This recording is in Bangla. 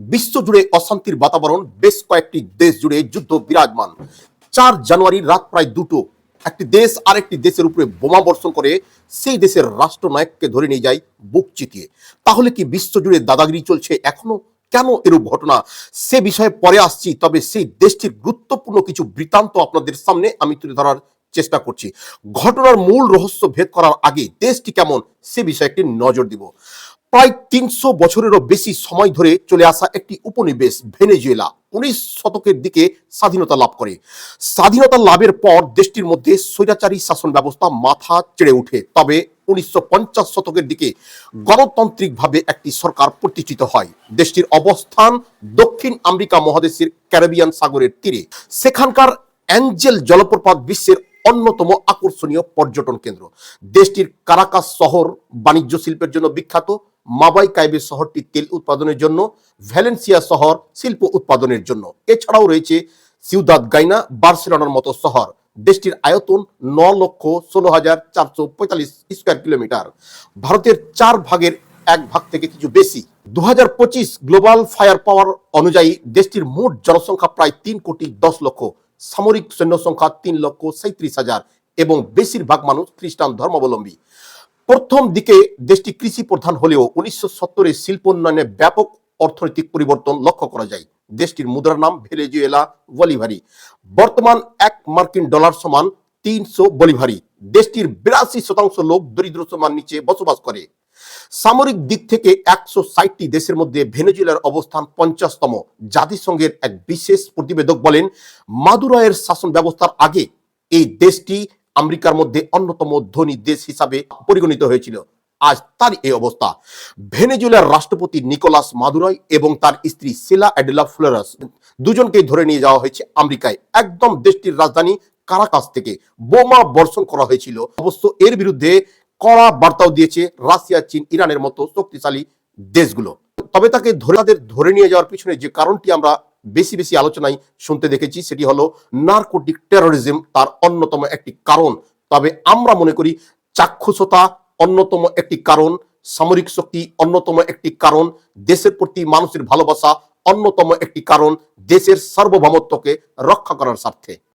বিশ্বজুড়ে অশান্তির বাতাবরণ, বেশ কয়েকটি দেশ জুড়ে যুদ্ধ বিরাজমান। 4 জানুয়ারি রাত প্রায় 2টো একটি দেশ আরেকটি দেশের উপরে বোমা বর্ষণ করে সেই দেশের রাষ্ট্রনায়ককে ধরে নিয়ে যায় বুক চিতিয়ে। তাহলে কি বিশ্বজুড়ে দাদাগিরি চলছে এখনো? কেন এরূপ ঘটনা? সে বিষয়ে পরে আসছি, তবে সেই দেশটির গুরুত্বপূর্ণ কিছু বৃত্তান্ত আপনাদের সামনে আমি তুলে ধরার চেষ্টা করছি। ঘটনার মূল রহস্য ভেদ করার আগে দেশটি কেমন সে বিষয়ে একটি নজর দিব। প্রায় 300 বছরেরও বেশি সময় ধরে চলে আসা একটি উপনিবেশ ভেনেজুয়েলা 19 শতকের দিকে স্বাধীনতা লাভ করে। স্বাধীনতা লাভের পর দেশটির মধ্যে স্বৈরাচারী শাসন ব্যবস্থা মাথা চেড়ে ওঠে। তবে 1950 শতকের দিকে গণতান্ত্রিকভাবে একটি সরকার প্রতিষ্ঠিত হয়। দেশটির অবস্থান দক্ষিণ আমেরিকা মহাদেশের ক্যারিবিয়ান সাগরের তীরে। সেখানকার অ্যাঞ্জেল জলপ্রপাত বিশ্বের অন্যতম আকর্ষণীয় পর্যটন কেন্দ্র। দেশটির কারাকাস শহর বাণিজ্য শিল্পের জন্য বিখ্যাত। মাবাই কাইবে শহরটি তেল উৎপাদনের জন্য, ভ্যালেন্সিয়া শহর শিল্প উৎপাদনের জন্য। এছাড়াও রয়েছে সিউদাদ গাইনা, বার্সেলোনার মতো শহর। দেশটির আয়তন 9,16,445 স্কয়ার কিলোমিটার, ভারতের 4 ভাগের 1 ভাগ থেকে কিছু বেশি। 2025 গ্লোবাল ফায়ার পাওয়ার অনুযায়ী দেশটির মোট জনসংখ্যা প্রায় 3,10,00,000, সামরিক সৈন্য সংখ্যা 3,37,000 এবং বেশিরভাগ মানুষ খ্রিস্টান ধর্মাবলম্বী। প্রথম দিকে দেশটি কৃষি প্রধান হলেও 1970-এ শিল্প উন্নয়নে ব্যাপক অর্থনৈতিক পরিবর্তন লক্ষ্য করা যায়। দেশটির মুদ্রার নাম ভেনেজুয়েলা বলিভারি। বর্তমান 1 মার্কিন ডলার সমান 300 বলিভারি। দেশটির 82% লোক দরিদ্র সীমার নিচে বসবাস করে। সামরিক দিক থেকে 160টি দেশের মধ্যে ভেনেজুয়েলার অবস্থান 50তম। জাতিসংঘের এক বিশেষ প্রতিবেদক বলেন, মাদুরোয়ের শাসন ব্যবস্থার আগে এই দেশটি আমেরিকার মধ্যে অন্যতম ধনী দেশ হিসাবে পরিগণিত হয়েছিল। আজ তার এই অবস্থা। ভেনেজুয়েলার রাষ্ট্রপতি নিকোলাস মাদুরোয় এবং তার স্ত্রী সেলা অ্যাডেলা ফ্লোরেস দুজনকেই ধরে নিয়ে যাওয়া হয়েছে আমেরিকায়। একদম দেশটির রাজধানী কারাকাস থেকে বোমা বর্ষণ করা হয়েছিল। অবশ্য এর বিরুদ্ধে কড়া বার্তাও দিয়েছে রাশিয়া, চীন, ইরানের মতো শক্তিশালী দেশগুলো। তবে তাদের ধরে নিয়ে যাওয়ার পিছনে যে কারণটি আমরা বেশি বেশি আলোচনায় শুনতে দেখেছি, সেটি হলো নারকোটিক টেরোরিজম তার অন্যতম একটি কারণ। তবে আমরা মনে করি চাক্ষুষতা অন্যতম একটি কারণ, সামরিক শক্তি অন্যতম একটি কারণ, দেশের প্রতি মানুষের ভালোবাসা অন্যতম একটি কারণ, দেশের সার্বভৌমত্বকে রক্ষা করার স্বার্থে।